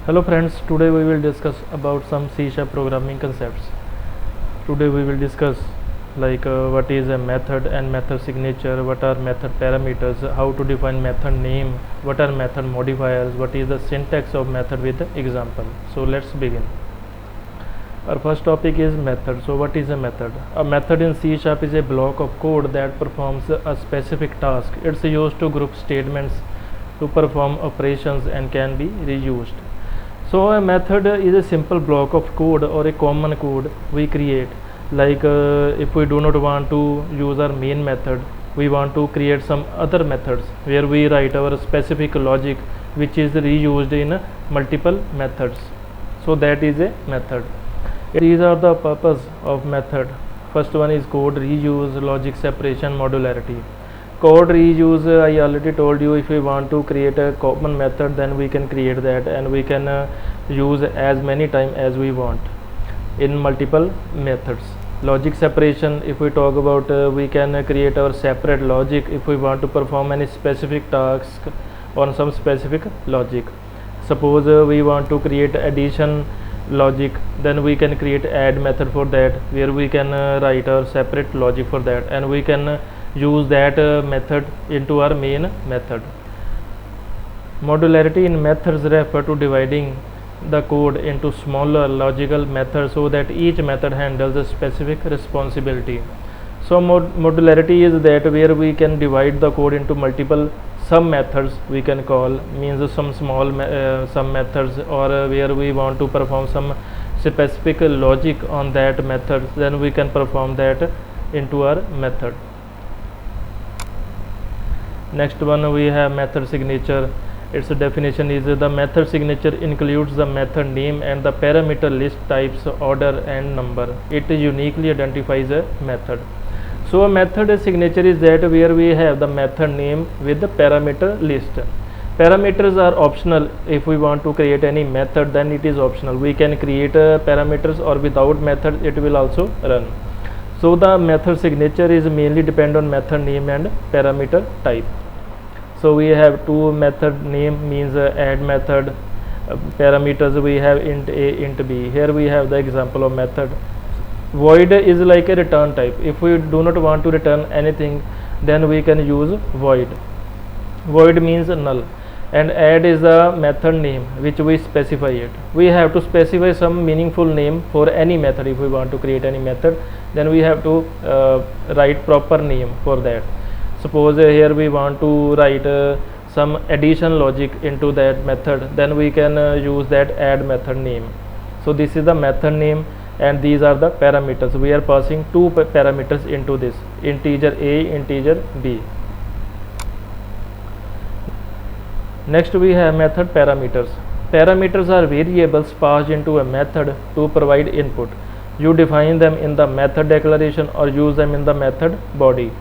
Hello friends, today we will discuss about some C# programming concepts. Today we will discuss what is a method and method signature, what are method parameters, how to define method name, what are method modifiers, what is the syntax of method with example. So let's begin. Our first topic is method. So what is a method? A method in C# is a block of code that performs a specific task. It's used to group statements to perform operations and can be reused. So a method is a simple block of code or a common code we create. If we do not want to use our main method, we want to create some other methods where we write our specific logic which is reused in multiple methods. So that is a method. These are the purpose of method. First one is code reuse, logic separation, modularity. Code reuse, I already told you, if we want to create a common method, then we can create that and we can use as many times as we want in multiple methods. Logic separation, if we talk about, we can create our separate logic if we want to perform any specific task on some specific logic. Suppose we want to create addition logic, then we can create add method for that, where we can write our separate logic for that, and we can use that method into our main method. Modularity in methods refer to dividing the code into smaller logical methods so that each method handles a specific responsibility. So modularity is that where we can divide the code into multiple sub methods, we can call, means some small sub methods, or where we want to perform some specific logic on that method, then we can perform that into our method. Next one, we have method signature. Its definition is the method signature includes the method name and the parameter list types, order and number. It uniquely identifies a method. So a method signature is that where we have the method name with the parameter list. Parameters are optional. If we want to create any method, then it is optional. We can create parameters, or without method it will also run. So the method signature is mainly depend on method name and parameter type. So we have two method name, means add method. Parameters we have int a, int b. Here we have the example of method. Void is like a return type. If we do not want to return anything, then we can use void. Void means null. And add is the method name which we specify it. We have to specify some meaningful name for any method. If we want to create any method, then we have to write proper name for that. Suppose here we want to write some addition logic into that method, then we can use that add method name. So this is the method name, and these are the parameters. We are passing two parameters into this, integer a, integer b. Next we have method parameters. Parameters are variables passed into a method to provide input. You define them in the method declaration or use them in the method body.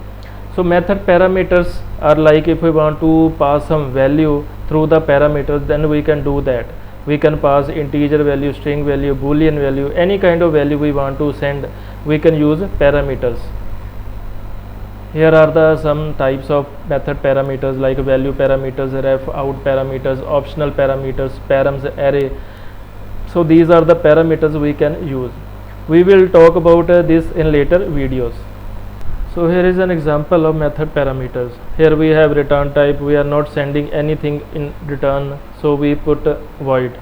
So method parameters are like, if we want to pass some value through the parameters, then we can do that. We can pass integer value, string value, boolean value, any kind of value we want to send, we can use parameters. Here are the some types of method parameters, like value parameters, ref out parameters, optional parameters, params array. So these are the parameters we can use. We will talk about this in later videos. So here is an example of method parameters. Here we have return type. We are not sending anything in return, so we put void.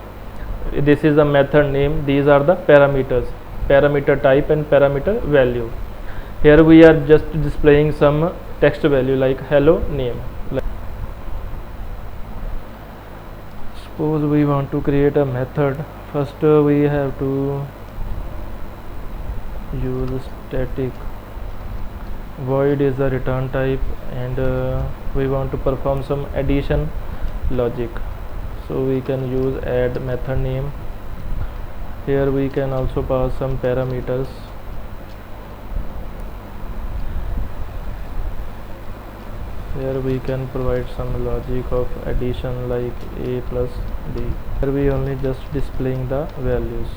This is the method name. These are the parameters, parameter type and parameter value. Here we are just displaying some text value like hello name. Suppose we want to create a method. First we have to use static. Void is the return type, and we want to perform some addition logic, so we can use add method name. Here we can also pass some parameters. Here we can provide some logic of addition like a plus b. Here we only just displaying the values.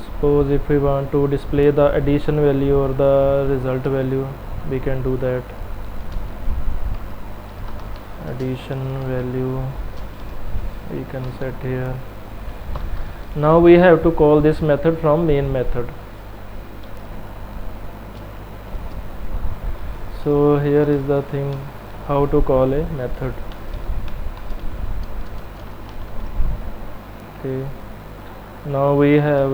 Suppose if we want to display the addition value or the result value, we can do that. addition value we can set here. Now we have to call this method from main method. So here is the thing, how to call a method. Okay, now we have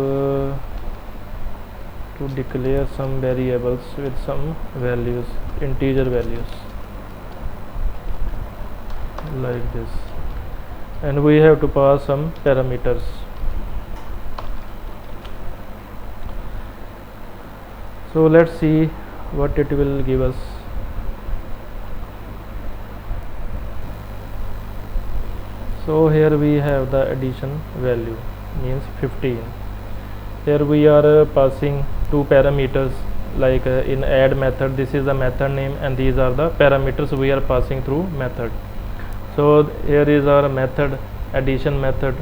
to declare some variables with some values, integer values like this, and we have to pass some parameters. So let's see what it will give us. So here we have the addition value, means 15. Here we are passing two parameters, like in add method this is the method name and these are the parameters we are passing through method. So here is our method, addition method,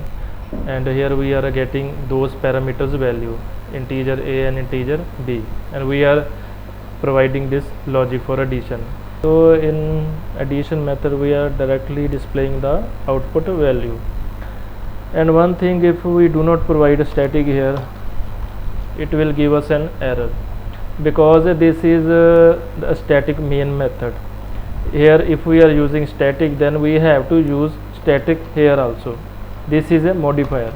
and here we are getting those parameters value, integer a and integer b, and we are providing this logic for addition. So in addition method we are directly displaying the output value. And one thing, if we do not provide a static here, it will give us an error, because this is a static main method. Here if we are using static, then we have to use static here also. This is a modifier.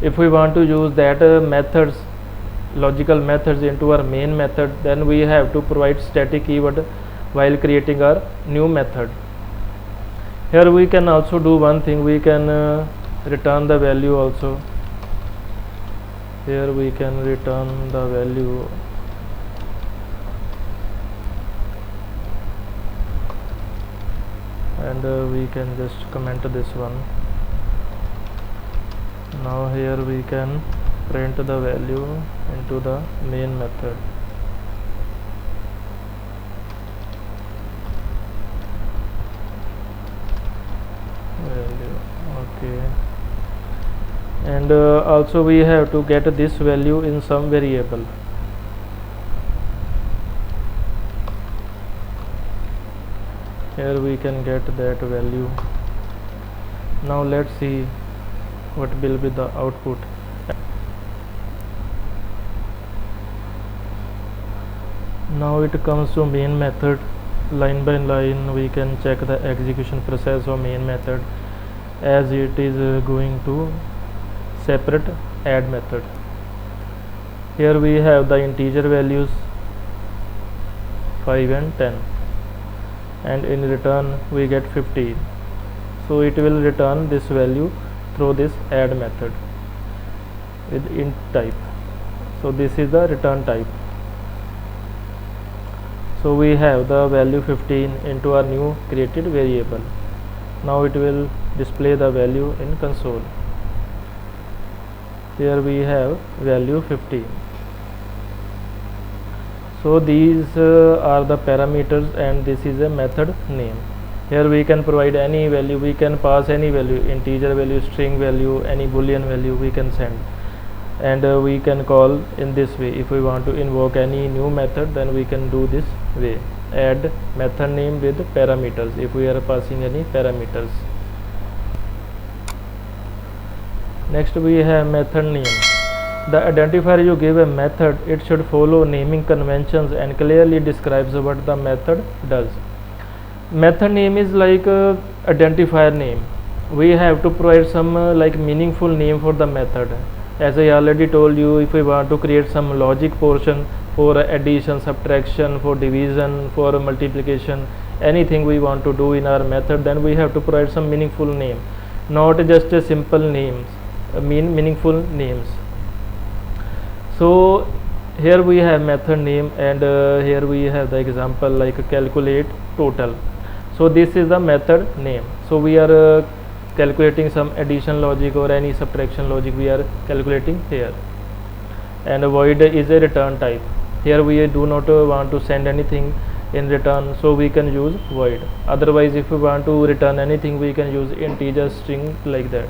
If we want to use that methods, logical methods into our main method, then we have to provide static keyword while creating our new method. Here we can also do one thing, we can return the value also. Here we can return the value, and we can just comment this one. Now here we can print the value into the main method. Value, okay, and also we have to get this value in some variable. Here we can get that value. Now let's see what will be the output. Now it comes to main method. Line by line we can check the execution process of main method, as it is going to separate add method. Here we have the integer values 5 and 10, and in return we get 15. So it will return this value through this add method with int type. So this is the return type. So we have the value 15 into our new created variable. Now it will display the value in console. Here we have value 15. So these are the parameters, and this is a method name. Here we can provide any value, we can pass any value, integer value, string value, any boolean value we can send, and we can call in this way. If we want to invoke any new method, then we can do this way, add method name with parameters if we are passing any parameters. Next we have method name. The identifier you give a method, it should follow naming conventions and clearly describes what the method does. Method name is like identifier name. We have to provide some like meaningful name for the method. As I already told you, if we want to create some logic portion for addition, subtraction, for division, for multiplication, anything we want to do in our method, then we have to provide some meaningful name, not just a simple names, meaningful names. So here we have method name, and here we have the example like calculate total. So this is the method name. So we are calculating some addition logic or any subtraction logic we are calculating here, and void is a return type. Here we do not want to send anything in return, so we can use void. Otherwise, if we want to return anything, we can use integer, string, like that.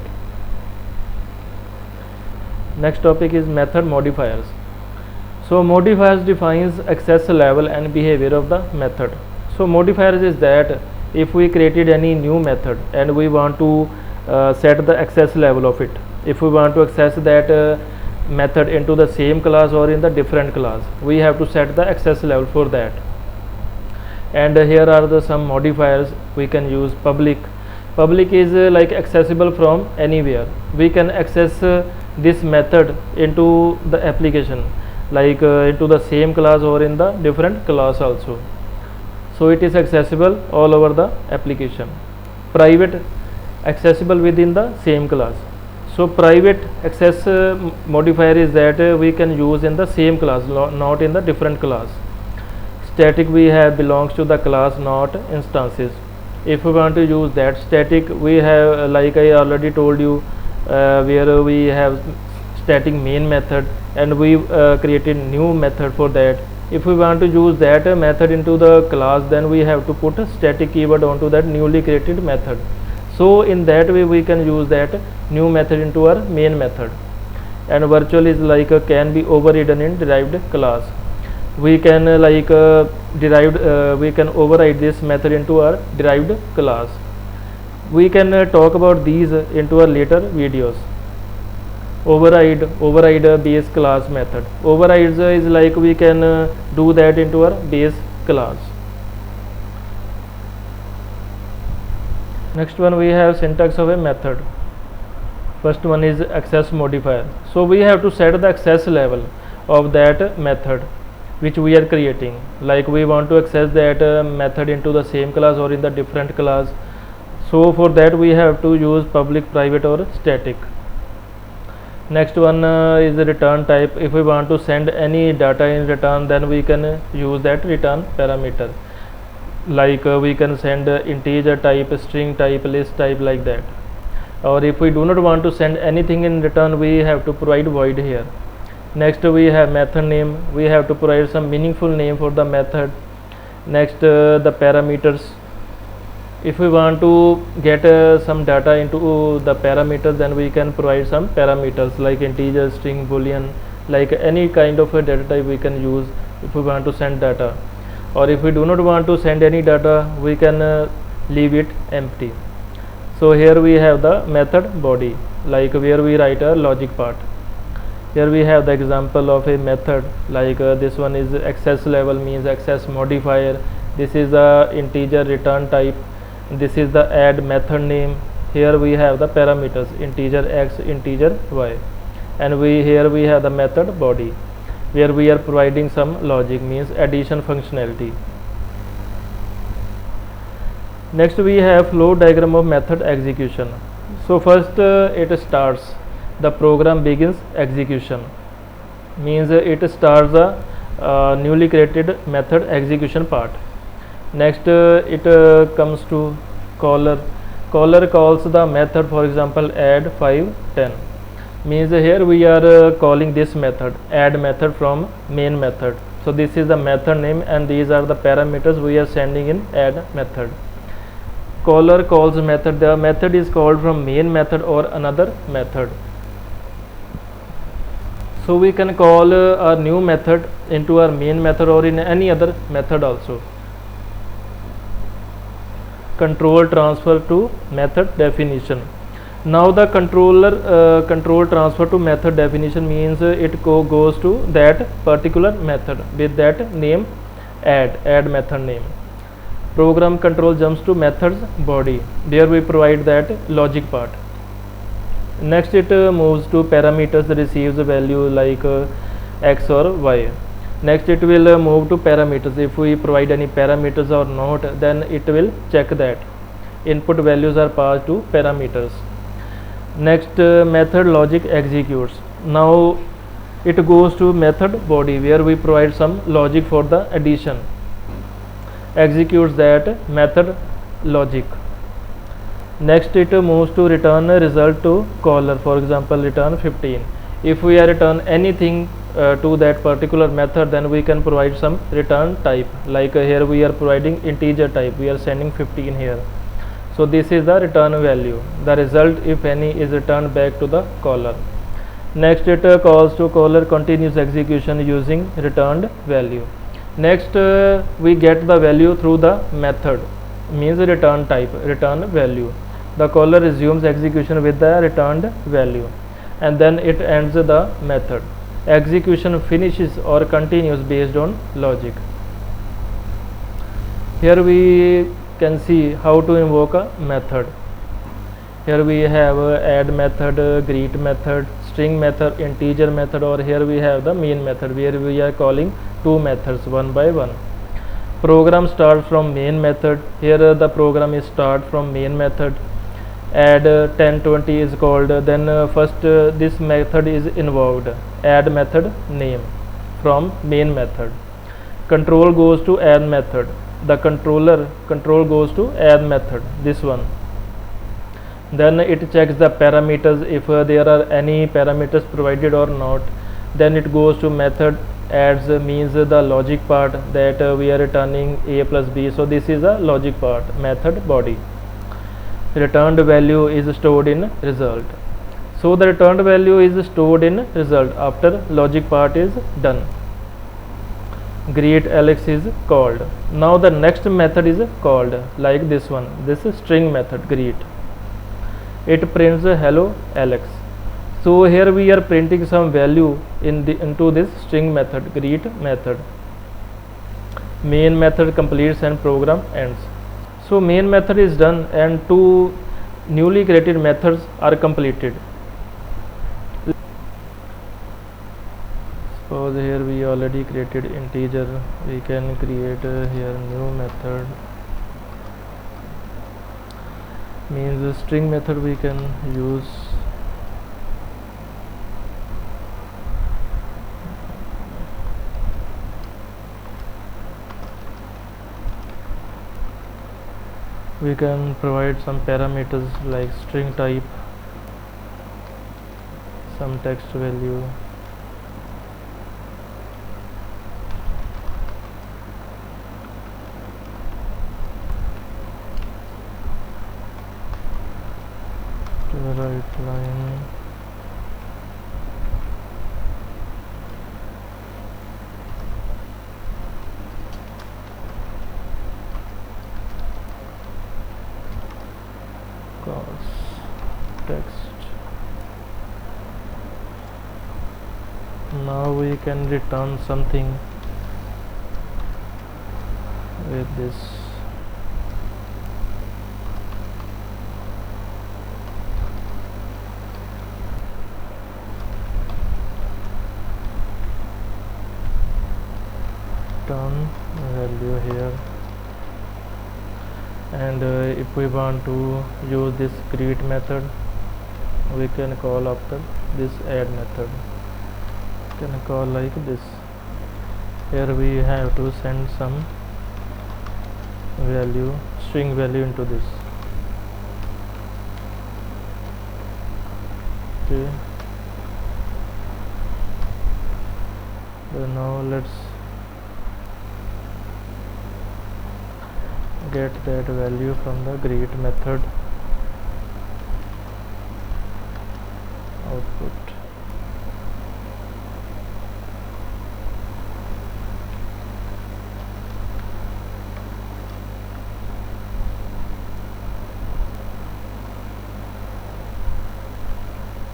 Next topic is method modifiers. So modifiers defines access level and behavior of the method. So modifiers is that if we created any new method and we want to set the access level of it, if we want to access that method into the same class or in the different class, we have to set the access level for that. And here are the some modifiers we can use. Public is like accessible from anywhere. We can access this method into the application, like into the same class or in the different class also, so it is accessible all over the application. Private, accessible within the same class. So private access modifier is that we can use in the same class, not in the different class. Static we have belongs to the class, not instances. If we want to use that static, we have like I already told you, where we have static main method and we created new method for that. If we want to use that method into the class, then we have to put a static keyword onto that newly created method. So in that way we can use that new method into our main method. And virtual is like can be overridden in derived class. We can we can override this method into our derived class. We can talk about these into our later videos. Override base class method. Overrides is like we can do that into our base class. Next one, we have syntax of a method. First one is access modifier. So we have to set the access level of that method which we are creating, like we want to access that method into the same class or in the different class. So for that we have to use public, private or static. Next one is the return type. If we want to send any data in return, then we can use that return parameter, like we can send integer type, string type, list type, like that. Or if we do not want to send anything in return, we have to provide void here. Next we have method name. We have to provide some meaningful name for the method. Next the parameters. If we want to get some data into the parameters, then we can provide some parameters like integer, string, boolean, like any kind of a data type we can use if we want to send data. Or if we do not want to send any data, we can leave it empty. So here we have the method body, like where we write a logic part. Here we have the example of a method, like this one is access level, means access modifier. This is the integer return type. This is the add method name. Here we have the parameters, integer x, integer y, and here we have the method body, where we are providing some logic, means addition functionality. Next we have flow diagram of method execution. So first it starts, the program begins execution, means it starts the newly created method execution part. Next it comes to caller. Caller calls the method, for example add 5 10, means here we are calling this method, add method, from main method. So this is the method name and these are the parameters we are sending in add method. Caller calls method, the method is called from main method or another method. So we can call a new method into our main method or in any other method also. Control transfer to method definition. Now the control transfer to method definition means it goes to that particular method with that name, add method name. Program control jumps to method's body, there we provide that logic part. Next it moves to parameters, receives a value like x or y. Next it will move to parameters. If we provide any parameters or not, then it will check that input values are passed to parameters. Next method logic executes. Now it goes to method body, where we provide some logic for the addition, executes that method logic. Next it moves to return a result to caller, for example return 15. If we are return anything to that particular method, then we can provide some return type, like here we are providing integer type, we are sending 15 here. So this is the return value, the result if any is returned back to the caller. Next it calls to caller, continues execution using returned value. Next we get the value through the method, means return type, return value. The caller resumes execution with the returned value, and then it ends the method. Execution finishes or continues based on logic. Here we can see how to invoke a method. Here we have add method, greet method, string method, integer method, or here we have the main method where we are calling two methods one by one. Program starts from main method. Here the program is start from main method. Add 1020 is called. Then first this method is invoked. Add method name from main method. Control goes to add method. The control goes to add method. This one. Then it checks the parameters if there are any parameters provided or not. Then it goes to method adds means the logic part that we are returning a plus b, so this is a logic part, method body. Returned value is stored in result, so the returned value is stored in result after logic part is done. Greet Alex is called. Now the next method is called like this one, this is string method greet. It prints hello Alex. So here we are printing some value into this string method greet method. Main method completes and program ends. So main method is done and two newly created methods are completed. Suppose here we already created integer, we can create here new method. Means string method we can use. We can provide some parameters like string type, some text value, to the right line, text. Now we can return something with this. Return value here. And if we want to use this greet method, we can call after this add method, can call like this. Here we have to send some value, string value into this. Okay, so now let's get that value from the greet method output.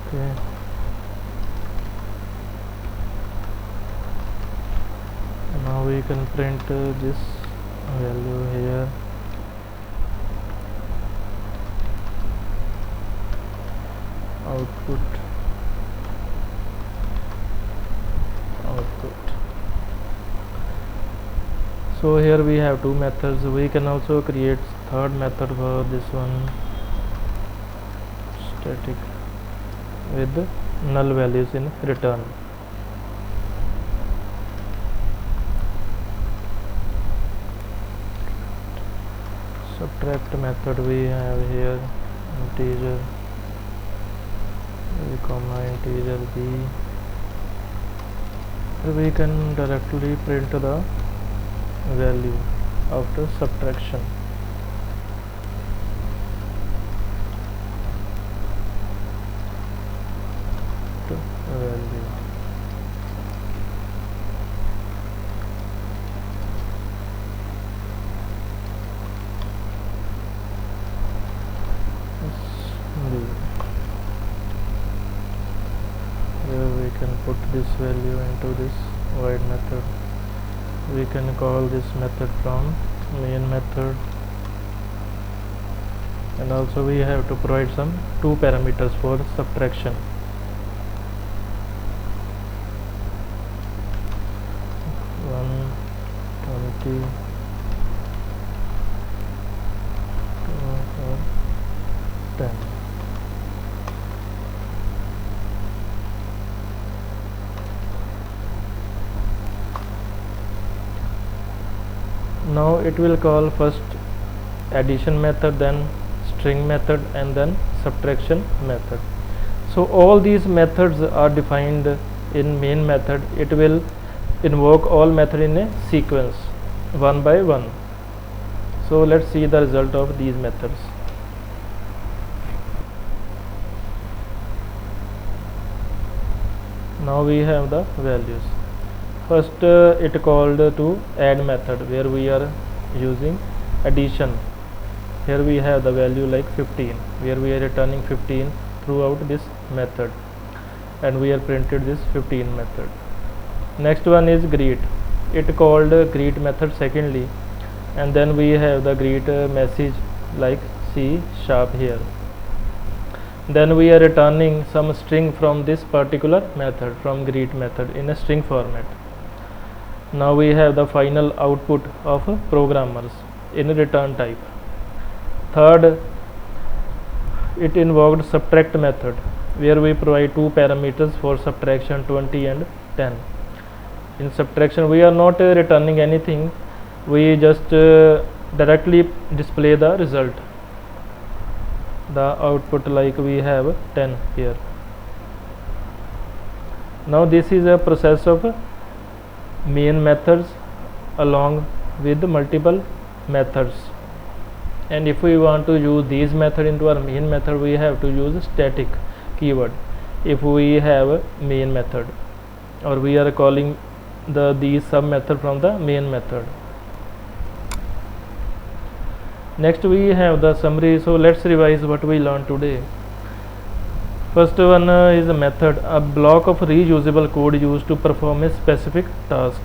Okay, now we can print this value here. Output. So here we have two methods. We can also create third method for this one, static, with null values in return. Subtract method we have here, integer a comma integer b. We can directly print the value after subtraction. To value. put this value into this void method. We can call this method from main method, and also we have to provide some two parameters for subtraction. One 20 or 10. Now it will call first addition method, then string method, and then subtraction method. So all these methods are defined in main method. It will invoke all method in a sequence one by one. So let's see the result of these methods. Now we have the values. First it called to add method, where we are using addition. Here we have the value like 15, where we are returning 15 throughout this method, and we are printed this 15 method. Next one is greet. It called greet method secondly, and then we have the greet message like CSharp here. Then we are returning some string from this particular method, from greet method, in a string format. Now we have the final output of programmers in a return type. Third, it invoked subtract method, where we provide two parameters for subtraction, 20 and 10. In subtraction we are not returning anything, we just directly display the result, the output, like we have 10 here. Now this is a process of main methods along with multiple methods, and if we want to use these method into our main method, we have to use static keyword if we have a main method, or we are calling these sub method from the main method. Next we have the summary. So let's revise what we learned today. First one is a method, a block of reusable code used to perform a specific task.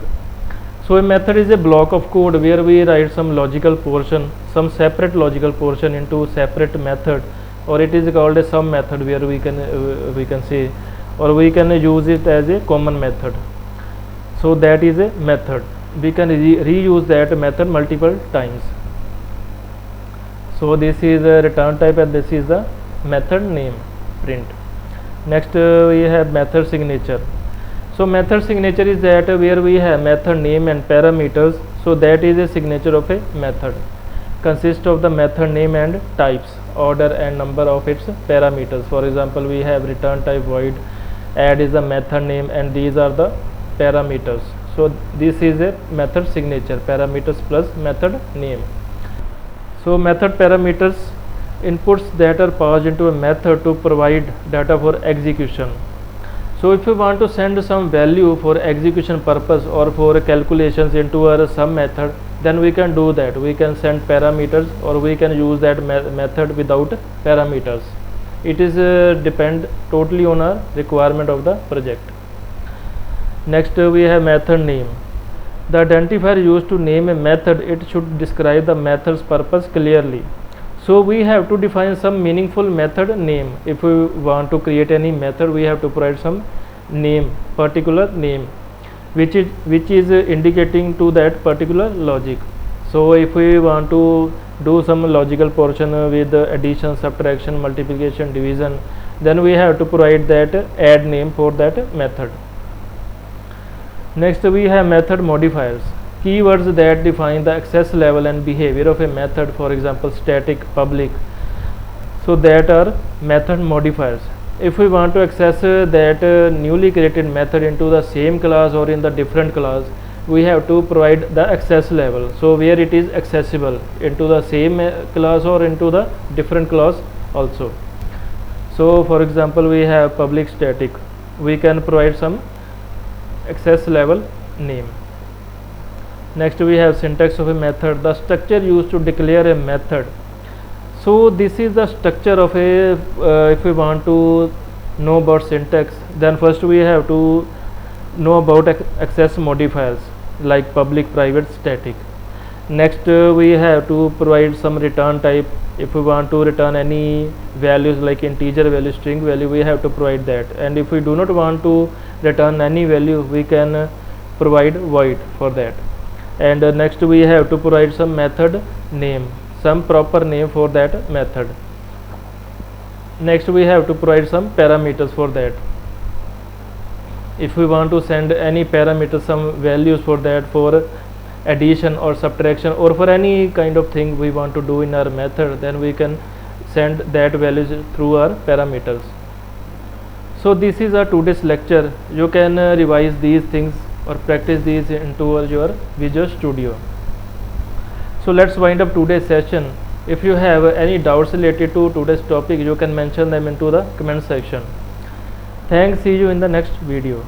So a method is a block of code where we write some logical portion, some separate logical portion into separate method, or it is called a sub method, where we can say, or we can use it as a common method. So that is a method. We can reuse that method multiple times. So this is a return type, and this is the method name, print. Next we have method signature. So method signature is that where we have method name and parameters. So that is a signature of a method, consists of the method name and types, order and number of its parameters. For example, we have return type void, add is the method name, and these are the parameters. So this is a method signature, parameters plus method name. So method parameters, inputs that are passed into a method to provide data for execution. So if you want to send some value for execution purpose or for calculations into our sub method, then we can do that. We can send parameters, or we can use that method without parameters. It is depend totally on our requirement of the project. Next we have method name. The identifier used to name a method, it should describe the method's purpose clearly. So we have to define some meaningful method name. If we want to create any method, we have to provide some name, particular name, which is indicating to that particular logic. So if we want to do some logical portion with addition, subtraction, multiplication, division, then we have to provide that add name for that method. Next we have method modifiers, keywords that define the access level and behavior of a method, for example static, public. So that are method modifiers. If we want to access that newly created method into the same class or in the different class, we have to provide the access level, so where it is accessible into the same class or into the different class also. So for example, we have public static, we can provide some access level name. Next we have syntax of a method, the structure used to declare a method. So this is the structure of a if we want to know about syntax, then first we have to know about access modifiers like public, private, static. Next we have to provide some return type. If we want to return any values like integer value, string value, we have to provide that. And if we do not want to return any value, we can provide void for that. And next we have to provide some method name, some proper name for that method. Next we have to provide some parameters for that. If we want to send any parameter, some values for that, for addition or subtraction or for any kind of thing we want to do in our method, then we can send that values through our parameters. So this is our today's lecture. You can revise these things or practice these into your Visual Studio. So let's wind up today's session. If you have any doubts related to today's topic, you can mention them into the comment section. Thanks, see you in the next video.